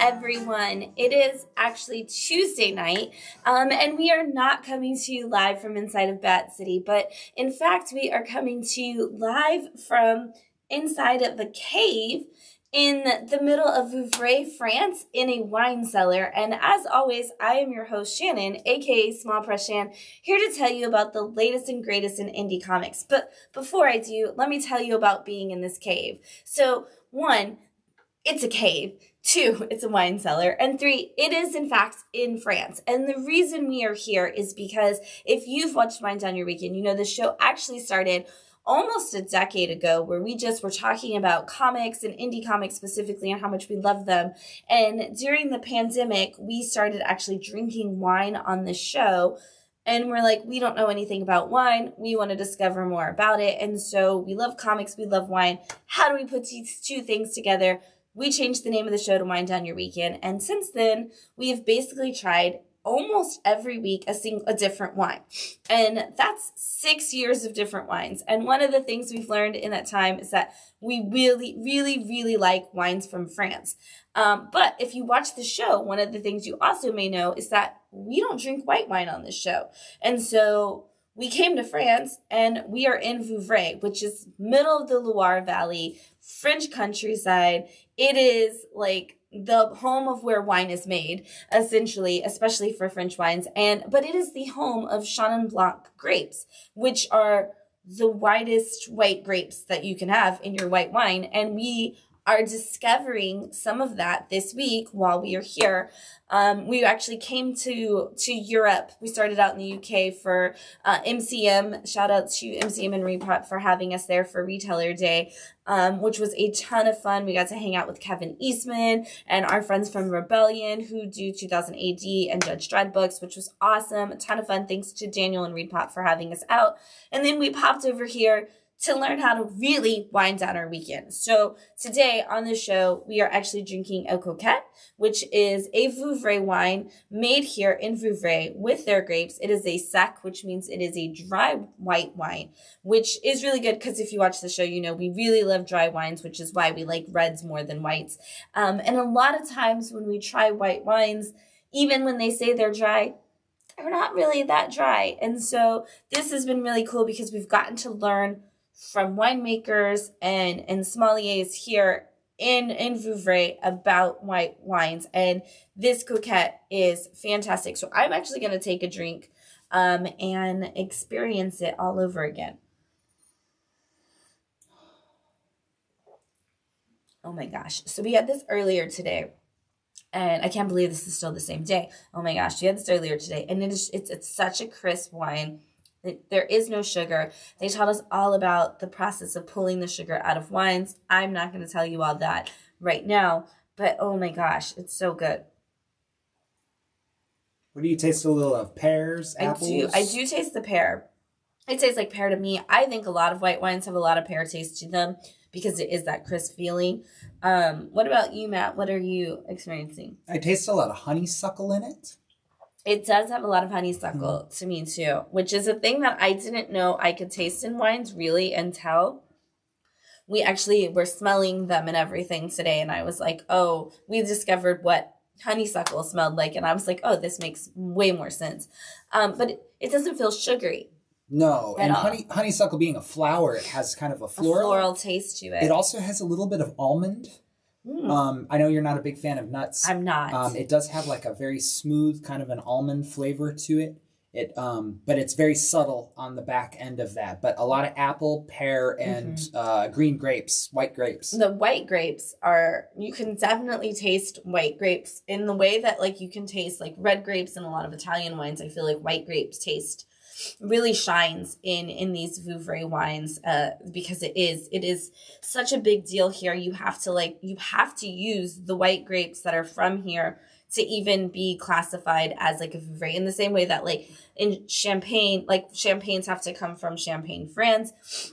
everyone. It is actually Tuesday night, and we are not coming to you live from inside of Bat City, but in fact, we are coming to you live from inside of a cave in the middle of Vouvray, France, in a wine cellar. And as always, I am your host, Shannon, aka Small Press Shann, here to tell you about the latest and greatest in indie comics. But before I do, let me tell you about being in this cave. So, 1, it's a cave. 2, it's a wine cellar. And 3, it is in fact in France. And the reason we are here is because if you've watched Wine Down Your Weekend, you know the show actually started almost a decade ago, where we just were talking about comics and indie comics specifically and how much we love them. And during the pandemic, we started actually drinking wine on the show. And we're like, we don't know anything about wine. We want to discover more about it. And so we love comics. We love wine. How do we put these two things together? We changed the name of the show to Wine Down Your Weekend. And since then, we have basically tried almost every week a different wine. And that's 6 years of different wines. And one of the things we've learned in that time is that we really, really, really like wines from France. But if you watch the show, one of the things you also may know is that we don't drink white wine on this show. And so we came to France and we are in Vouvray, which is middle of the Loire Valley, French countryside. It is like the home of where wine is made, essentially, especially for French wines. But it is the home of Chenin Blanc grapes, which are the whitest white grapes that you can have in your white wine. And we are discovering some of that this week while we are here. We actually came to Europe. We started out in the UK for MCM. Shout out to MCM and Repot for having us there for Retailer Day, which was a ton of fun. We got to hang out with Kevin Eastman and our friends from Rebellion who do 2000 AD and Judge Dredd books, which was awesome. A ton of fun. Thanks to Daniel and Repot for having us out. And then we popped over here to learn how to really wind down our weekend. So today on the show, we are actually drinking a Coquette, which is a Vouvray wine made here in Vouvray with their grapes. It is a Sec, which means it is a dry white wine, which is really good because if you watch the show, you know we really love dry wines, which is why we like reds more than whites. And a lot of times when we try white wines, even when they say they're dry, they're not really that dry. And so this has been really cool because we've gotten to learn from winemakers and sommeliers here in Vouvray about white wines. And this Coquette is fantastic. So I'm actually going to take a drink and experience it all over again. Oh my gosh. So we had this earlier today. And I can't believe this is still the same day. Oh my gosh. We had this earlier today. And it's such a crisp wine. There is no sugar. They taught us all about the process of pulling the sugar out of wines. I'm not going to tell you all that right now, but oh my gosh, it's so good. What do you taste? A little of pears, apples? I do taste the pear. It tastes like pear to me. I think a lot of white wines have a lot of pear taste to them because it is that crisp feeling. What about you, Matt? What are you experiencing? I taste a lot of honeysuckle in it. It does have a lot of honeysuckle to me too, which is a thing that I didn't know I could taste in wines really until we actually were smelling them and everything today. And I was like, oh, we discovered what honeysuckle smelled like. And I was like, oh, this makes way more sense. But it doesn't feel sugary. No, and honeysuckle being a flower, it has kind of a floral taste to it. It also has a little bit of almond. I know you're not a big fan of nuts. I'm not. It does have like a very smooth kind of an almond flavor to it. But it's very subtle on the back end of that. But a lot of apple, pear, and green grapes, white grapes. The white grapes you can definitely taste white grapes in the way that like you can taste like red grapes in a lot of Italian wines. I feel like white grapes really shines in these Vouvray wines because it is such a big deal here. You have to use the white grapes that are from here to even be classified as like a Vouvray, in the same way that like in Champagne, like champagnes have to come from Champagne, France.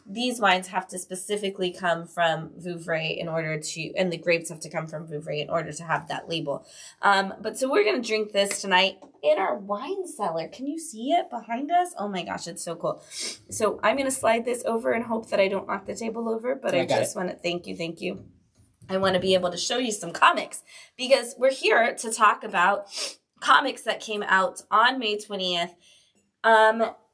These wines have to specifically come from Vouvray in order to, and the grapes have to come from Vouvray in order to have that label. But so we're going to drink this tonight in our wine cellar. Can you see it behind us? Oh my gosh, it's so cool. So I'm going to slide this over and hope that I don't knock the table over, but I just want to thank you. I want to be able to show you some comics because we're here to talk about comics that came out on May 20th.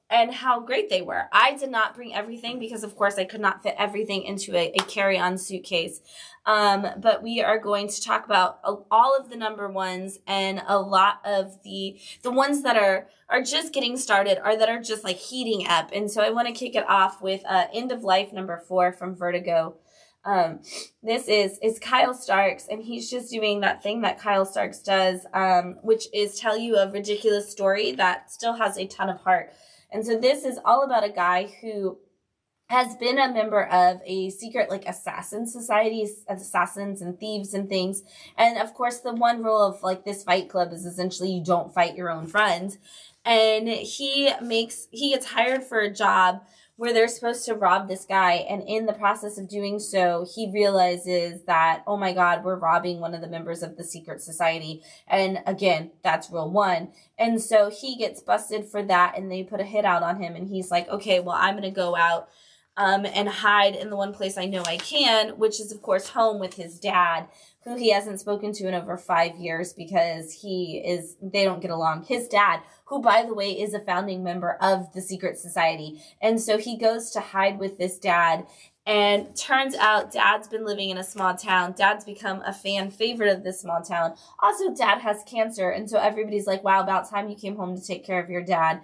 And how great they were. I did not bring everything because, of course, I could not fit everything into a carry-on suitcase. But we are going to talk about all of the number ones and a lot of the ones that are just getting started or that are just like heating up. And so I want to kick it off with End of Life number 4 from Vertigo. This is Kyle Starks, and he's just doing that thing that Kyle Starks does, which is tell you a ridiculous story that still has a ton of heart. And so this is all about a guy who has been a member of a secret like assassin society, assassins and thieves and things. And of course, the one rule of like this fight club is essentially you don't fight your own friends. And he gets hired for a job where they're supposed to rob this guy. And in the process of doing so, he realizes that, oh my God, we're robbing one of the members of the secret society. And again, that's rule 1. And so he gets busted for that and they put a hit out on him. And he's like, okay, well, I'm going to go out and hide in the one place I know I can, which is, of course, home with his dad, who he hasn't spoken to in over 5 years because they don't get along. His dad, who, by the way, is a founding member of the secret society. And so he goes to hide with this dad. And turns out Dad's been living in a small town. Dad's become a fan favorite of this small town. Also, Dad has cancer. And so everybody's like, wow, about time you came home to take care of your dad.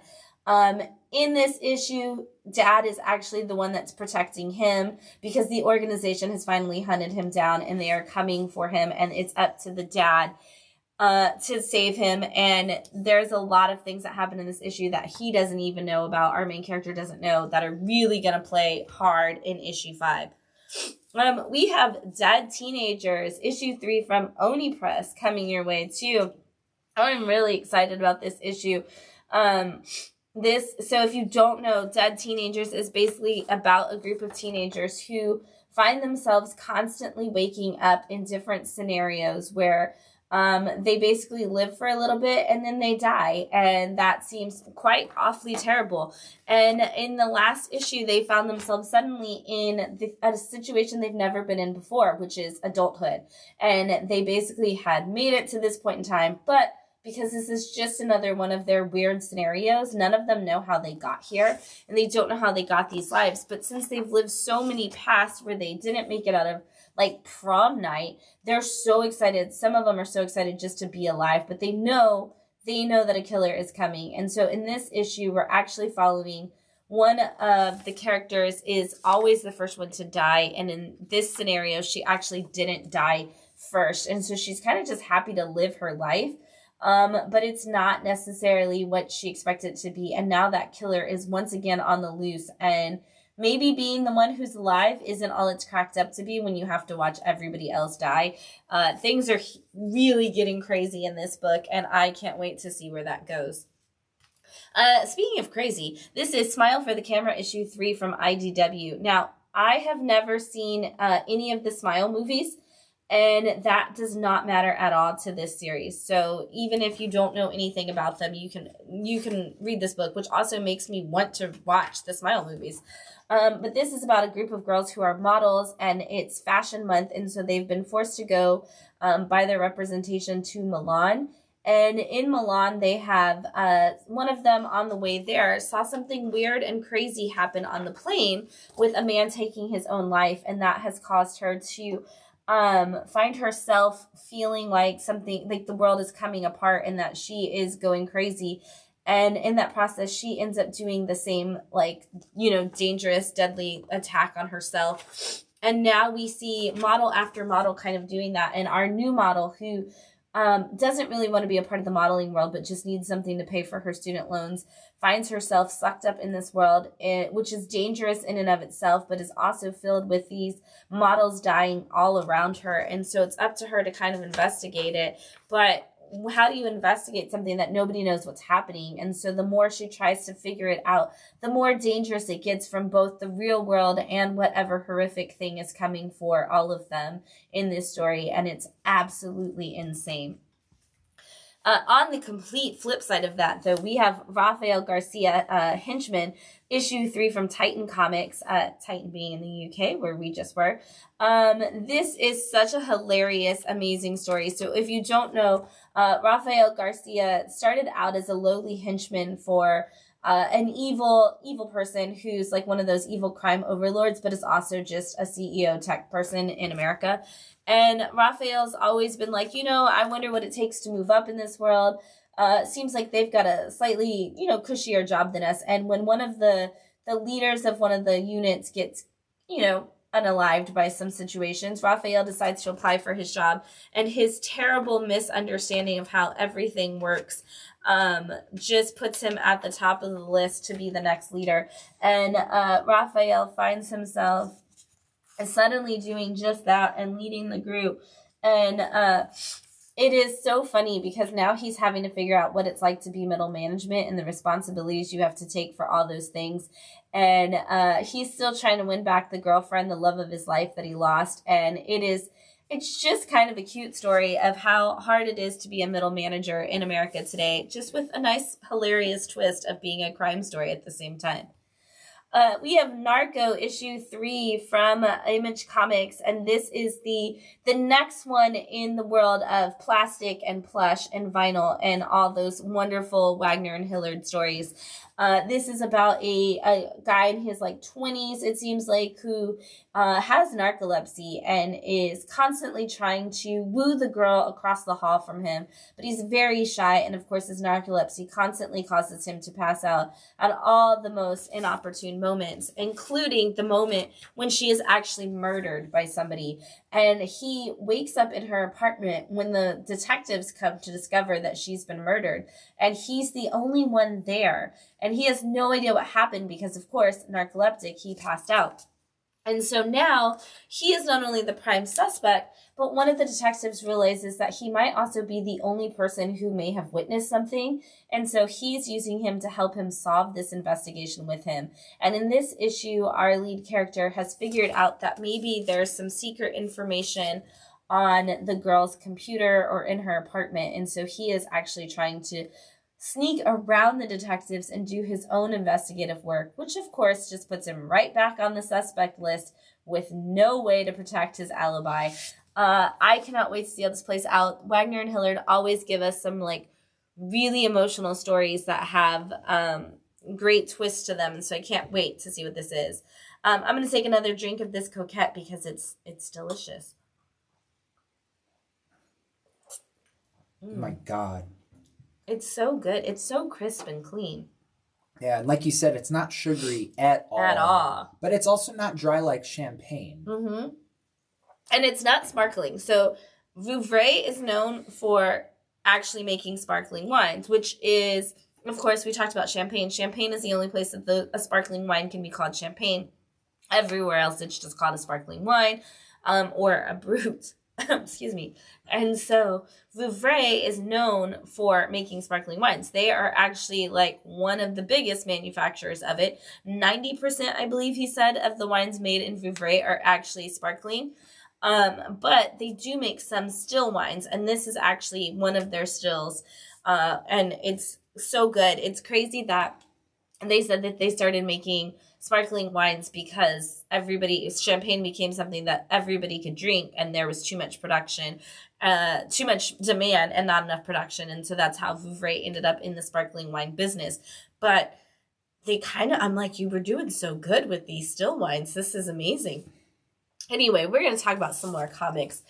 In this issue, Dad is actually the one that's protecting him because the organization has finally hunted him down and they are coming for him. And it's up to the dad to save him. And there's a lot of things that happen in this issue that he doesn't even know about, our main character doesn't know, that are really going to play hard in issue 5. We have Dead Teenagers, issue 3 from Oni Press, coming your way too. I'm really excited about this issue. So if you don't know, Dead Teenagers is basically about a group of teenagers who find themselves constantly waking up in different scenarios where they basically live for a little bit and then they die. And that seems quite awfully terrible. And in the last issue, they found themselves suddenly in a situation they've never been in before, which is adulthood. And they basically had made it to this point in time, but because this is just another one of their weird scenarios, none of them know how they got here, and they don't know how they got these lives. But since they've lived so many pasts where they didn't make it out of, like, prom night, they're so excited. Some of them are so excited just to be alive, but they know that a killer is coming. And so in this issue, we're actually following one of the characters is always the first one to die, and in this scenario, she actually didn't die first. And so she's kind of just happy to live her life. But it's not necessarily what she expected it to be. And now that killer is once again on the loose. And maybe being the one who's alive isn't all it's cracked up to be when you have to watch everybody else die. Things are really getting crazy in this book, and I can't wait to see where that goes. Speaking of crazy, this is Smile for the Camera issue 3 from IDW. Now, I have never seen any of the Smile movies. And that does not matter at all to this series. So even if you don't know anything about them, you can read this book, which also makes me want to watch the Smile movies. But this is about a group of girls who are models, and it's fashion month. And so they've been forced to go by their representation to Milan. And in Milan, they have one of them on the way there saw something weird and crazy happen on the plane with a man taking his own life. And that has caused her to find herself feeling like something, like the world is coming apart and that she is going crazy. And in that process, she ends up doing the same, like, dangerous, deadly attack on herself. And now we see model after model kind of doing that. And our new model, who doesn't really want to be a part of the modeling world, but just needs something to pay for her student loans, finds herself sucked up in this world, which is dangerous in and of itself, but is also filled with these models dying all around her. And so it's up to her to kind of investigate it. But how do you investigate something that nobody knows what's happening? And so the more she tries to figure it out, the more dangerous it gets from both the real world and whatever horrific thing is coming for all of them in this story. And it's absolutely insane. On the complete flip side of that, though, we have Rafael Garcia Henchman, issue 3 from Titan Comics, Titan being in the UK, where we just were. This is such a hilarious, amazing story. So if you don't know, Rafael Garcia started out as a lowly henchman for an evil person who's like one of those evil crime overlords, but is also just a CEO tech person in America. And Raphael's always been like, I wonder what it takes to move up in this world. Seems like they've got a slightly, cushier job than us. And when one of the leaders of one of the units gets, unalived by some situations, Raphael decides to apply for his job, and his terrible misunderstanding of how everything works just puts him at the top of the list to be the next leader. And Raphael finds himself suddenly doing just that and leading the group. And it is so funny because now he's having to figure out what it's like to be middle management and the responsibilities you have to take for all those things. And he's still trying to win back the girlfriend, the love of his life that he lost. And it's just kind of a cute story of how hard it is to be a middle manager in America today, just with a nice, hilarious twist of being a crime story at the same time. We have Narco issue 3 from Image Comics, and this is the next one in the world of plastic and plush and vinyl and all those wonderful Wagner and Hillard stories. This is about a guy in his 20s, it seems like, who has narcolepsy and is constantly trying to woo the girl across the hall from him. But he's very shy, and of course his narcolepsy constantly causes him to pass out at all the most inopportune moments, including the moment when she is actually murdered by somebody. And he wakes up in her apartment when the detectives come to discover that she's been murdered. And he's the only one there. And he has no idea what happened because, of course, narcoleptic, he passed out. And so now he is not only the prime suspect, but one of the detectives realizes that he might also be the only person who may have witnessed something. And so he's using him to help him solve this investigation with him. And in this issue, our lead character has figured out that maybe there's some secret information on the girl's computer or in her apartment. And so he is actually trying to sneak around the detectives and do his own investigative work, which of course just puts him right back on the suspect list with no way to protect his alibi. I cannot wait to see how this plays out. Wagner and Hillard always give us some really emotional stories that have great twists to them, and so I can't wait to see what this is. I'm going to take another drink of this Coquette because it's delicious. Oh my God. It's so good. It's so crisp and clean. Yeah, and like you said, it's not sugary at all. At all. But it's also not dry like champagne. Mm-hmm. And it's not sparkling. So Vouvray is known for actually making sparkling wines, which is, of course, we talked about champagne. Champagne is the only place that a sparkling wine can be called champagne. Everywhere else, it's just called a sparkling wine or a brut. Excuse me. And so Vouvray is known for making sparkling wines. They are actually one of the biggest manufacturers of it. 90%, I believe he said, of the wines made in Vouvray are actually sparkling. But they do make some still wines, and this is actually one of their stills. And it's so good. It's crazy that they said that they started making sparkling wines because champagne became something that everybody could drink, and there was too much production, too much demand and not enough production. And so that's how Vouvray ended up in the sparkling wine business. But I'm like, you were doing so good with these still wines. This is amazing. Anyway, we're going to talk about some more comics.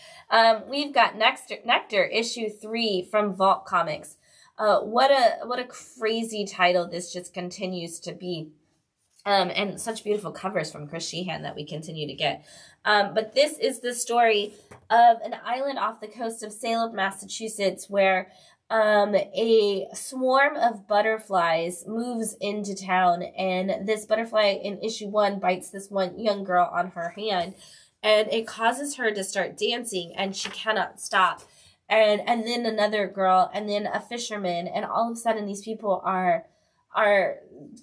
We've got Nectar issue 3 from Vault Comics. What a crazy title this just continues to be. And such beautiful covers from Press Shann that we continue to get. But this is the story of an island off the coast of Salem, Massachusetts, where a swarm of butterflies moves into town. And this butterfly in issue 1 bites this one young girl on her hand. And it causes her to start dancing, and she cannot stop. And then another girl, and then a fisherman. And all of a sudden, these people are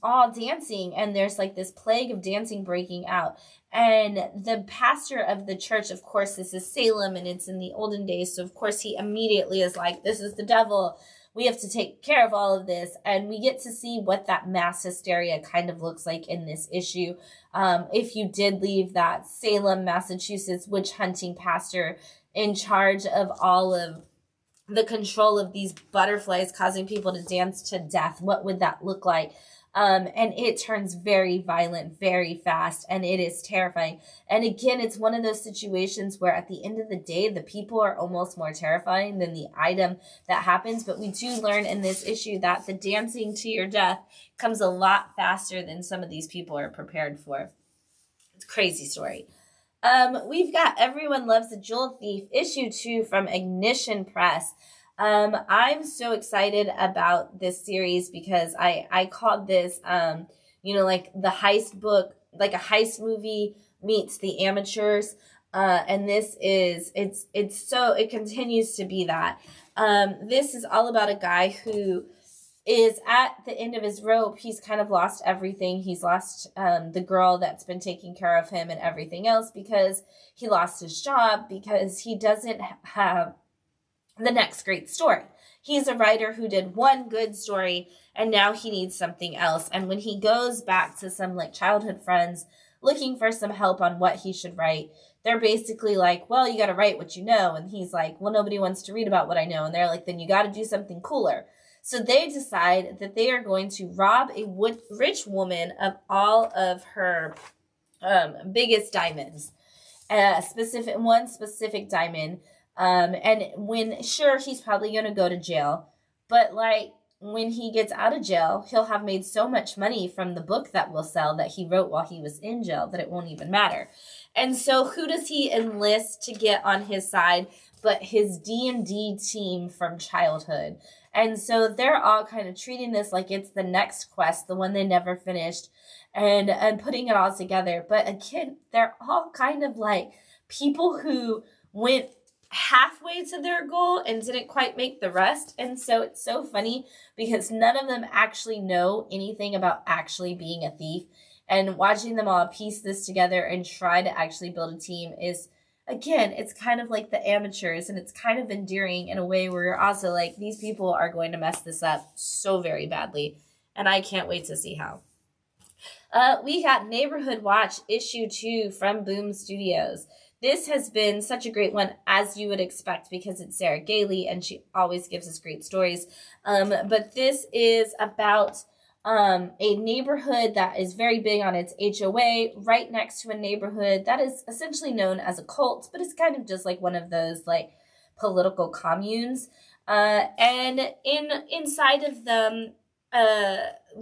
all dancing, and there's this plague of dancing breaking out. And the pastor of the church, of course, this is Salem and it's in the olden days, so of course he immediately is like, this is the devil, we have to take care of all of this. And we get to see what that mass hysteria kind of looks like in this issue. If you did leave that Salem, Massachusetts witch hunting pastor in charge of all of the control of these butterflies causing people to dance to death, what would that look like? And it turns very violent, very fast, and it is terrifying. And again, it's one of those situations where at the end of the day, the people are almost more terrifying than the item that happens. But we do learn in this issue that the dancing to your death comes a lot faster than some of these people are prepared for. It's a crazy story. We've got Everyone Loves a Jewel Thief, issue 2 from Ignition Press. I'm so excited about this series because I called this, like the heist book, like a heist movie meets the amateurs. And this is, it continues to be that. This is all about a guy who is at the end of his rope. He's kind of lost everything. He's lost the girl that's been taking care of him and everything else because he lost his job, because he doesn't have the next great story. He's a writer who did one good story and now he needs something else. And when he goes back to some like childhood friends looking for some help on what he should write, they're basically like, well, you got to write what you know. And he's like, well, nobody wants to read about what I know. And they're like, then you got to do something cooler. So they decide that they are going to rob a rich woman of all of her biggest diamonds, one specific diamond. And he's probably going to go to jail, but like when he gets out of jail, he'll have made so much money from the book that will sell that he wrote while he was in jail that it won't even matter. And so who does he enlist to get on his side but his D&D team from childhood? And so they're all kind of treating this like it's the next quest, the one they never finished, and putting it all together. But again, they're all kind of like people who went halfway to their goal and didn't quite make the rest. And so it's so funny because none of them actually know anything about actually being a thief. And watching them all piece this together and try to actually build a team is, again, it's kind of like the amateurs, and it's kind of endearing in a way where you're also like, these people are going to mess this up so very badly. And I can't wait to see how. We got Neighborhood Watch issue 2 from Boom Studios. This has been such a great one, as you would expect, because it's Sarah Gailey and she always gives us great stories. But this is about a neighborhood that is very big on its HOA, right next to a neighborhood that is essentially known as a cult, but it's kind of just like one of those like political communes. And inside of them,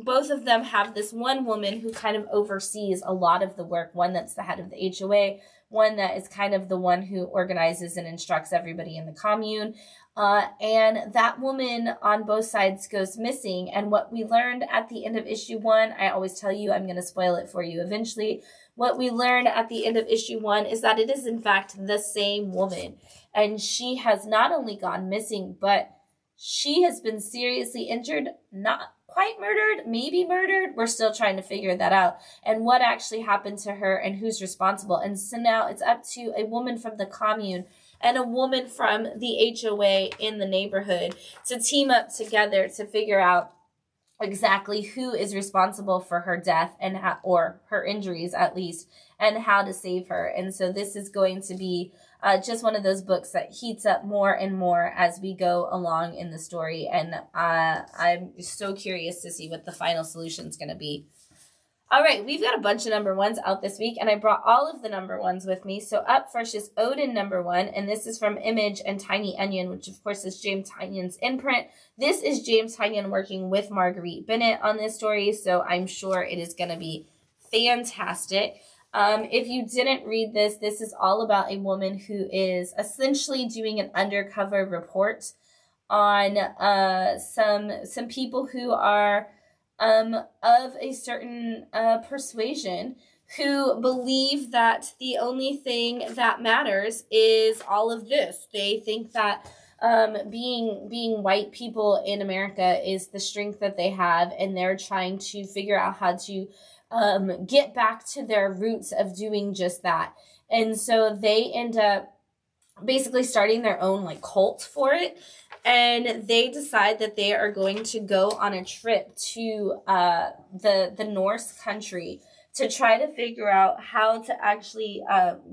both of them have this one woman who kind of oversees a lot of the work, one that's the head of the HOA, one that is kind of the one who organizes and instructs everybody in the commune. And that woman on both sides goes missing. And what we learned at the end of issue 1, I always tell you I'm going to spoil it for you eventually. What we learned at the end of issue 1 is that it is in fact the same woman. And she has not only gone missing, but she has been seriously injured, not quite murdered, maybe murdered. We're still trying to figure that out. And what actually happened to her and who's responsible. And so now it's up to a woman from the commune and a woman from the HOA in the neighborhood to team up together to figure out exactly who is responsible for her death and or her injuries at least, and how to save her. And so this is going to be just one of those books that heats up more and more as we go along in the story. And I'm so curious to see what the final solution is going to be. All right, we've got a bunch of number ones out this week, and I brought all of the number ones with me. So up first is Odin number 1, and this is from Image and Tiny Onion, which of course is James Tynion's imprint. This is James Tynion working with Marguerite Bennett on this story, so I'm sure it is going to be fantastic. If you didn't read this, this is all about a woman who is essentially doing an undercover report on some people who are of a certain persuasion, who believe that the only thing that matters is all of this. They think that being white people in America is the strength that they have, and they're trying to figure out how to get back to their roots of doing just that. And so they end up basically starting their own like cult for it. And they decide that they are going to go on a trip to the Norse country to try to figure out how to actually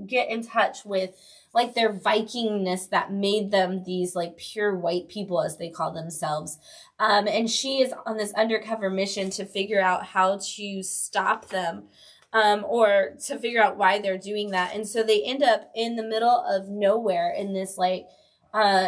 get in touch with like their Vikingness that made them these like pure white people, as they call themselves. And she is on this undercover mission to figure out how to stop them, or to figure out why they're doing that. And so they end up in the middle of nowhere in this like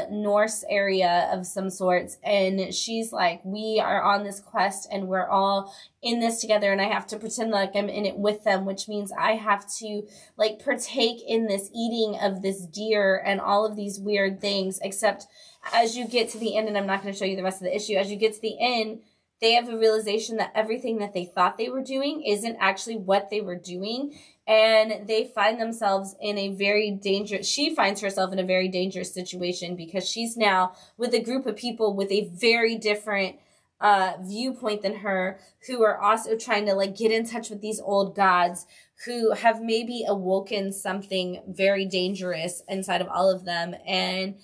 Norse area of some sorts. And she's like, we are on this quest and we're all in this together, and I have to pretend like I'm in it with them, which means I have to like partake in this eating of this deer and all of these weird things. Except as you get to the end, and I'm not going to show you the rest of the issue, as you get to the end, they have a realization that everything that they thought they were doing isn't actually what they were doing. And they find themselves in a very dangerous, she finds herself in a very dangerous situation because she's now with a group of people with a very different viewpoint than her, who are also trying to like get in touch with these old gods who have maybe awoken something very dangerous inside of all of them. And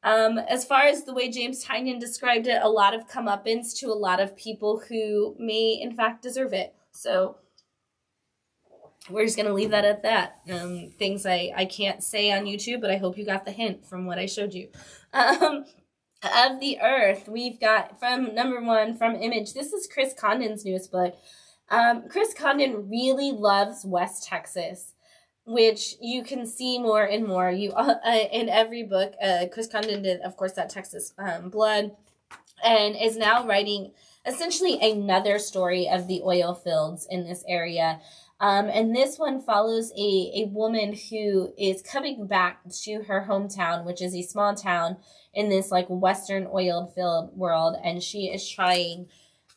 as far as the way James Tynion described it, a lot of comeuppance to a lot of people who may in fact deserve it. So we're just going to leave that at that. Things I can't say on YouTube, but I hope you got the hint from what I showed you. Of the Earth, we've got from number 1 from Image. This is Chris Condon's newest book. Chris Condon really loves West Texas, which you can see more and more. You in every book. Chris Condon did, of course, that Texas Blood, and is now writing essentially another story of the oil fields in this area. And this one follows a woman who is coming back to her hometown, which is a small town in this like western oil field world. And she is trying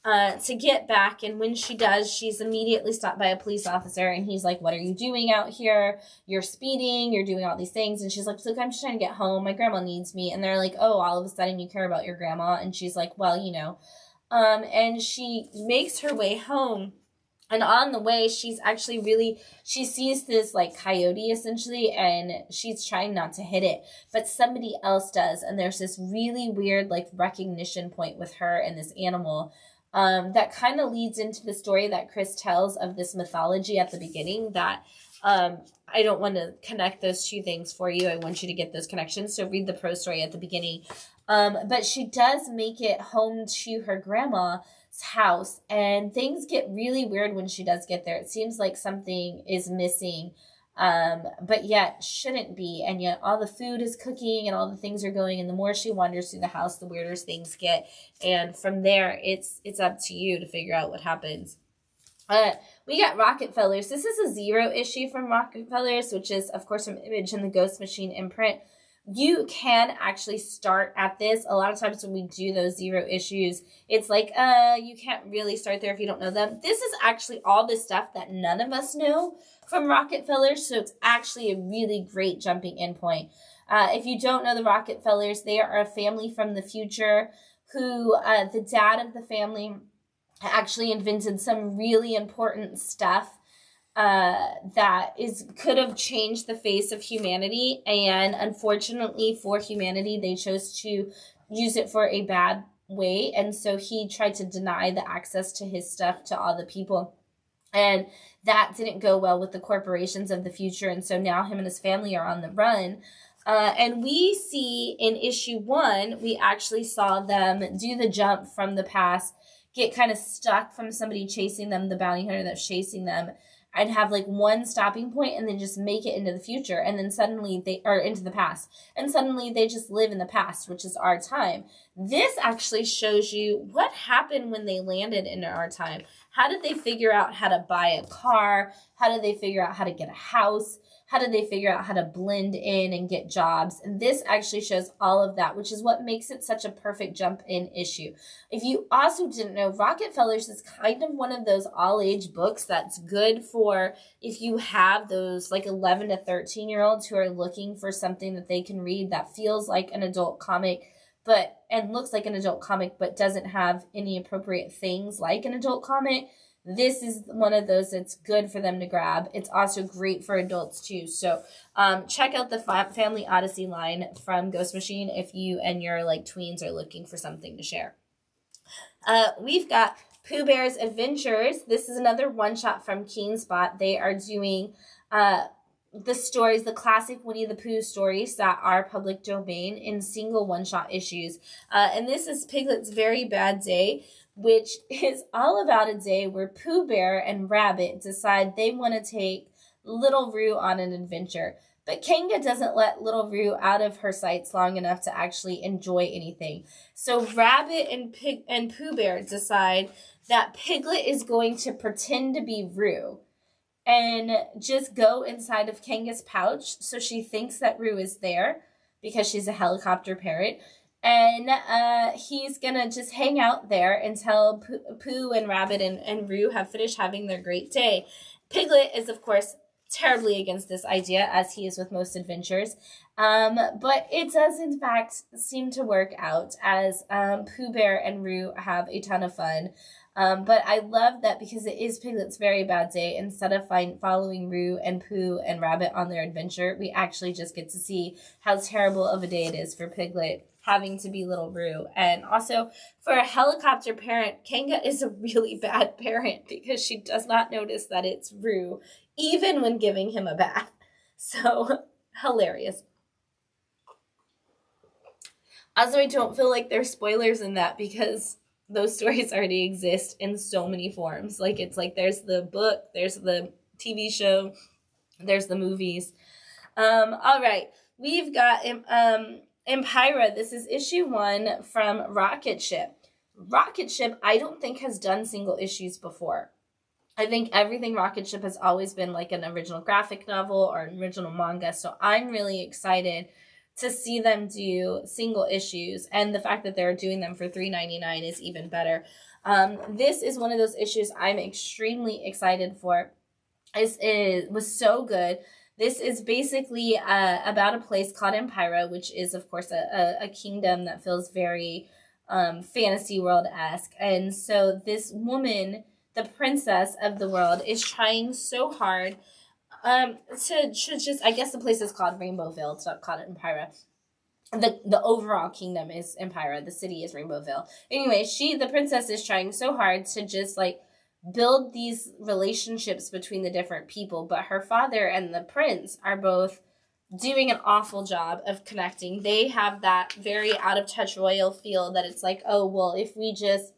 to get back. And when she does, she's immediately stopped by a police officer. And he's like, what are you doing out here? You're speeding. You're doing all these things. And she's like, look, I'm just trying to get home. My grandma needs me. And they're like, oh, all of a sudden you care about your grandma. And she's like, well, you know. And she makes her way home. And on the way, she's actually she sees this like coyote essentially, and she's trying not to hit it, but somebody else does. And there's this really weird like recognition point with her and this animal that kind of leads into the story that Chris tells of this mythology at the beginning that I don't want to connect those two things for you. I want you to get those connections. So read the prose story at the beginning. But she does make it home to her grandma's house, and things get really weird when she does get there. It seems like something is missing, but yet shouldn't be, and yet all the food is cooking and all the things are going, and the more she wanders through the house, the weirder things get. And from there, it's up to you to figure out what happens. We got Rockefellers. This is a 0 issue from Rockefellers, which is, of course, from Image and the Ghost Machine imprint. You can actually start at this. A lot of times when we do those 0 issues, it's like, you can't really start there if you don't know them. This is actually all the stuff that none of us know from Rockefellers, so it's actually a really great jumping in point. If you don't know the Rockefellers, they are a family from the future who, the dad of the family actually invented some really important stuff that could have changed the face of humanity, and unfortunately for humanity, they chose to use it for a bad way, and so he tried to deny the access to his stuff to all the people, and that didn't go well with the corporations of the future, and so now him and his family are on the run. And we see in issue 1, we actually saw them do the jump from the past, get kind of stuck from somebody chasing them, the bounty hunter that's chasing them, and have like one stopping point and then just make it into the future. And then suddenly they are into the past. And suddenly they just live in the past, which is our time. This actually shows you what happened when they landed in our time. How did they figure out how to buy a car? How did they figure out how to get a house? How did they figure out how to blend in and get jobs? And this actually shows all of that, which is what makes it such a perfect jump in issue. If you also didn't know, Rockefellers is kind of one of those all-age books that's good for if you have those like 11 to 13-year-olds who are looking for something that they can read that feels like an adult comic, and looks like an adult comic, but doesn't have any appropriate things like an adult comic. this is one of those that's good for them to grab. It's also great for adults too. So check out the Family Odyssey line from Ghost Machine if you and your like tweens are looking for something to share. We've got Pooh Bear's Adventures. This is another one-shot from Keen Spot. They are doing the stories, the classic Winnie the Pooh stories that are public domain in single one-shot issues. And this is Piglet's Very Bad Day, which is all about a day where Pooh Bear and Rabbit decide they want to take Little Roo on an adventure. But Kanga doesn't let Little Roo out of her sights long enough to actually enjoy anything. So Rabbit and Pooh Bear decide that Piglet is going to pretend to be Roo and just go inside of Kanga's pouch so she thinks that Roo is there because she's a helicopter parrot. And he's going to just hang out there until Pooh and Rabbit and Roo have finished having their great day. Piglet is, of course, terribly against this idea, as he is with most adventures. But it does, in fact, seem to work out as Pooh Bear and Roo have a ton of fun. But I love that because it is Piglet's Very Bad Day. Instead of following Roo and Pooh and Rabbit on their adventure, we actually just get to see how terrible of a day it is for Piglet having to be Little Roo. And also, for a helicopter parent, Kanga is a really bad parent because she does not notice that it's Roo, even when giving him a bath. So, hilarious. Also, I don't feel like there's spoilers in that because those stories already exist in so many forms. Like, it's like there's the book, there's the TV show, there's the movies. All right, we've got Empyra. This is issue 1 from Rocket Ship. Rocket Ship, I don't think, has done single issues before. I think everything Rocket Ship has always been like an original graphic novel or an original manga, so I'm really excited to see them do single issues, and the fact that they're doing them for $3.99 is even better. This is one of those issues I'm extremely excited for. It was so good. This is basically about a place called Empyra, which is, of course, a kingdom that feels very fantasy world-esque. And so this woman, the princess of the world, is trying so hard to just, I guess the place is called Rainbowville. It's not called Empyra. The overall kingdom is Empyra. The city is Rainbowville. Anyway, the princess is trying so hard to just, like, build these relationships between the different people, but her father and the prince are both doing an awful job of connecting. They have that very out-of-touch royal feel that it's like, oh, well, if we just,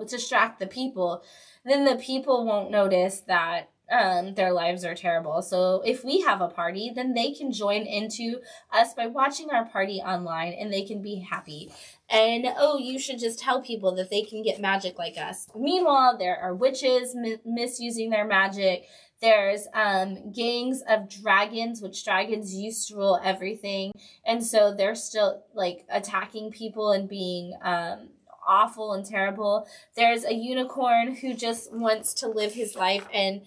distract the people, then the people won't notice that their lives are terrible. So if we have a party, then they can join into us by watching our party online and they can be happy. And, oh, you should just tell people that they can get magic like us. Meanwhile, there are witches misusing their magic. There's gangs of dragons, which dragons used to rule everything. And so they're still, like, attacking people and being awful and terrible. There's a unicorn who just wants to live his life, and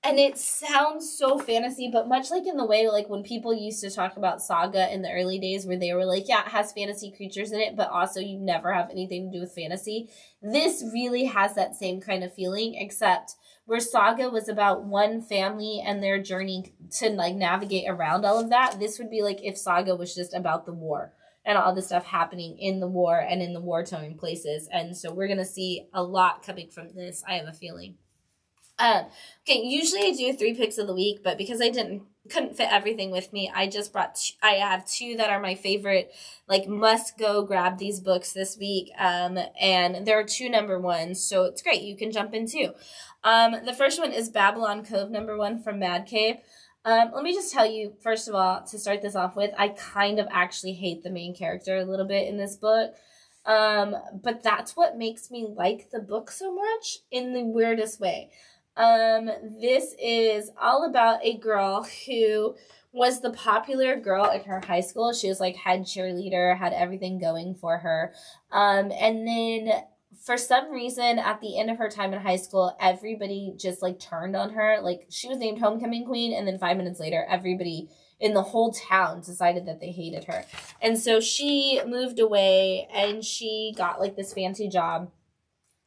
it sounds so fantasy, but much like in the way, like, when people used to talk about Saga in the early days where they were like, yeah, it has fantasy creatures in it, but also you never have anything to do with fantasy. This really has that same kind of feeling, except where Saga was about one family and their journey to, like, navigate around all of that. This would be like if Saga was just about the war and all the stuff happening in the war and in the war-torn places. And so we're going to see a lot coming from this, I have a feeling. Okay, usually I do 3 picks of the week, but because I couldn't fit everything with me, I just I have 2 that are my favorite, like, must go grab these books this week. And there are 2 number 1s, so it's great. You can jump in too. The first one is Babylon Cove number 1 from Mad Cave. Let me just tell you, first of all, to start this off with, I kind of actually hate the main character a little bit in this book. But that's what makes me like the book so much in the weirdest way. This is all about a girl who was the popular girl in her high school. She was, like, head cheerleader, had everything going for her. And then for some reason, at the end of her time in high school, everybody just, like, turned on her. Like, she was named homecoming queen, and then 5 minutes later, everybody in the whole town decided that they hated her. And so she moved away, and she got, like, this fancy job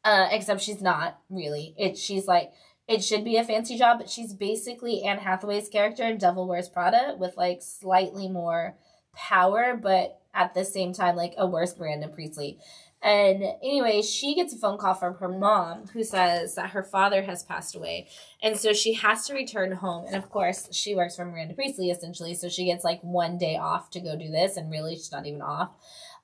except she's not really. She's like, it should be a fancy job, but she's basically Anne Hathaway's character in Devil Wears Prada with like slightly more power, but at the same time like a worse Brandon Priestley. And anyway, she gets a phone call from her mom who says that her father has passed away. And so she has to return home. And of course, she works for Miranda Priestley, essentially. So she gets like one day off to go do this. And really, she's not even off.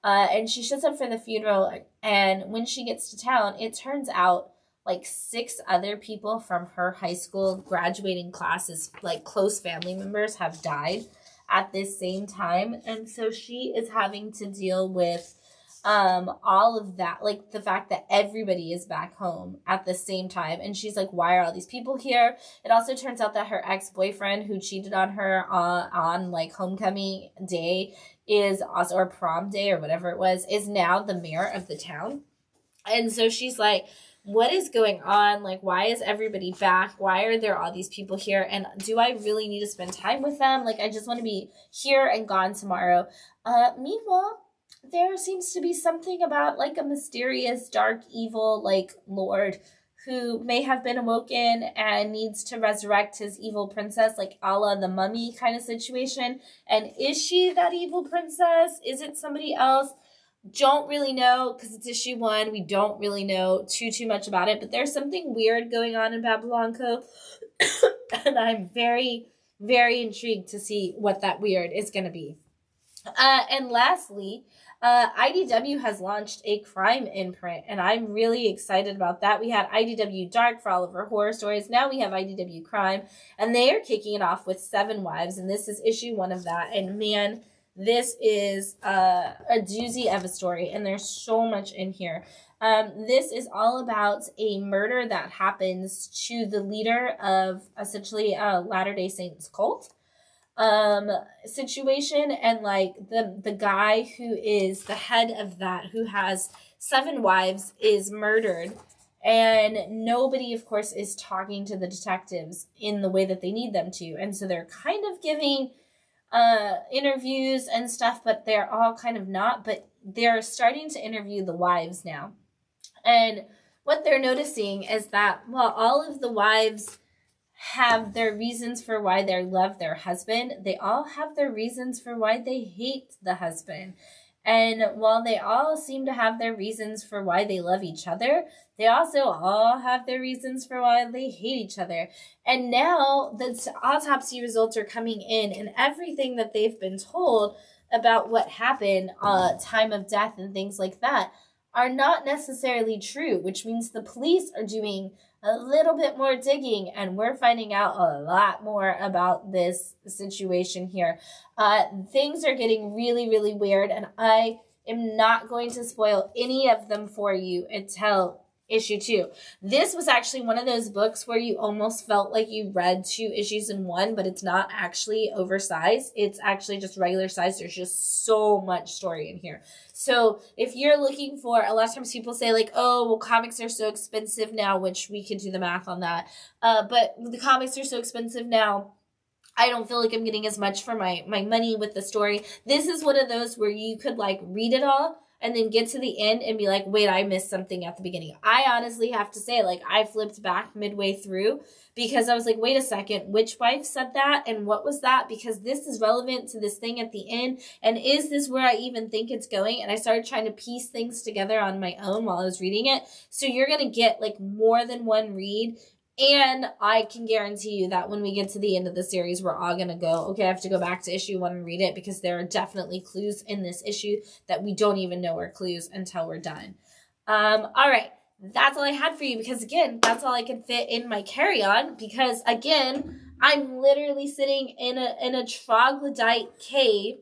And she shows up for the funeral. And when she gets to town, it turns out like 6 other people from her high school graduating classes, like close family members, have died at this same time. And so she is having to deal with all of that, like the fact that everybody is back home at the same time. And she's like, why are all these people here? It also turns out that her ex-boyfriend who cheated on her on like homecoming day is also, or prom day or whatever it was, is now the mayor of the town. And so she's like, what is going on? Like, why is everybody back? Why are there all these people here? And do I really need to spend time with them? Like, I just want to be here and gone tomorrow. Meanwhile, there seems to be something about like a mysterious, dark, evil, like lord who may have been awoken and needs to resurrect his evil princess, like a la the Mummy kind of situation. And is she that evil princess? Is it somebody else? Don't really know, because it's issue 1. We don't really know too much about it, but there's something weird going on in Babylon Cove. And I'm very, very intrigued to see what that weird is going to be. And lastly, IDW has launched a crime imprint, and I'm really excited about that. We had IDW Dark for all of our horror stories. Now we have IDW Crime, and they are kicking it off with 7 Wives, and this is issue 1 of that. And man, this is a doozy of a story, and there's so much in here. This is all about a murder that happens to the leader of essentially a Latter-day Saints cult situation, and like the guy who is the head of that, who has 7 wives, is murdered, and nobody of course is talking to the detectives in the way that they need them to, and so they're kind of giving interviews and stuff, but they're all kind of not, but they're starting to interview the wives now. And what they're noticing is that while all of the wives have their reasons for why they love their husband, they all have their reasons for why they hate the husband. And while they all seem to have their reasons for why they love each other, they also all have their reasons for why they hate each other. And now the autopsy results are coming in, and everything that they've been told about what happened, time of death and things like that, are not necessarily true, which means the police are doing a little bit more digging, and we're finding out a lot more about this situation here. Things are getting really, really weird, and I am not going to spoil any of them for you until issue 2. This was actually one of those books where you almost felt like you read 2 issues in one, but it's not actually oversized. It's actually just regular size. There's just so much story in here. So if you're looking for, a lot of times people say like, oh, well, comics are so expensive now, which we could do the math on that. But the comics are so expensive now, I don't feel like I'm getting as much for my money with the story. This is one of those where you could like read it all and then get to the end and be like, wait, I missed something at the beginning. I honestly have to say, like, I flipped back midway through because I was like, wait a second, which wife said that? And what was that? Because this is relevant to this thing at the end. And is this where I even think it's going? And I started trying to piece things together on my own while I was reading it. So you're going to get like more than one read. And I can guarantee you that when we get to the end of the series, we're all going to go, okay, I have to go back to issue 1 and read it, because there are definitely clues in this issue that we don't even know are clues until we're done. All right. That's all I had for you, because again, that's all I can fit in my carry-on, because again, I'm literally sitting in a troglodyte cave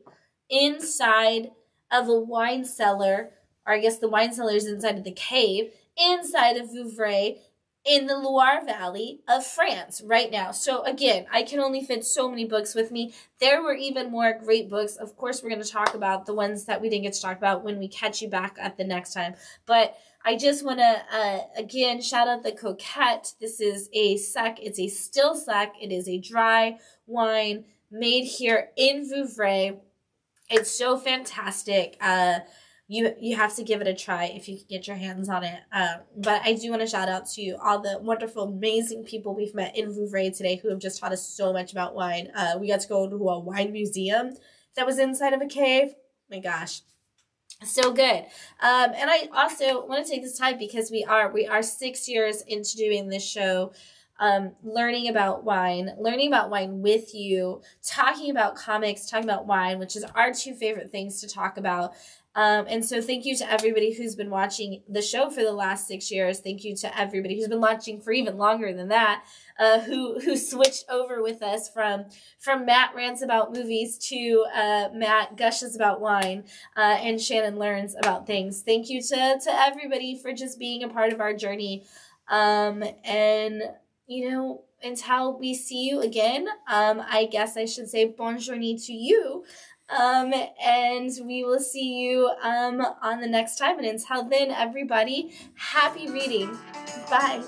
inside of a wine cellar, or I guess the wine cellar is inside of the cave, inside of Vouvray, in the Loire Valley of France right now. So again, I can only fit so many books with me. There were even more great books. Of course, we're going to talk about the ones that we didn't get to talk about when we catch you back at the next time. But I just want to, again, shout out the Coquette. This is a sec. It's a still sec. It is a dry wine made here in Vouvray. It's so fantastic. you have to give it a try if you can get your hands on it. But I do want to shout out to all the wonderful, amazing people we've met in Vouvray today who have just taught us so much about wine. We got to go to a wine museum that was inside of a cave. My gosh. So good. And I also want to take this time because we are 6 years into doing this show, learning about wine with you, talking about comics, talking about wine, which is our two favorite things to talk about. And so thank you to everybody who's been watching the show for the last 6 years. Thank you to everybody who's been watching for even longer than that, who switched over with us from Matt rants about movies to Matt gushes about wine, and Shannon learns about things. Thank you to everybody for just being a part of our journey. And you know, until we see you again, I guess I should say bonne journée to you. And we will see you on the next time. And until then, everybody, happy reading. Bye.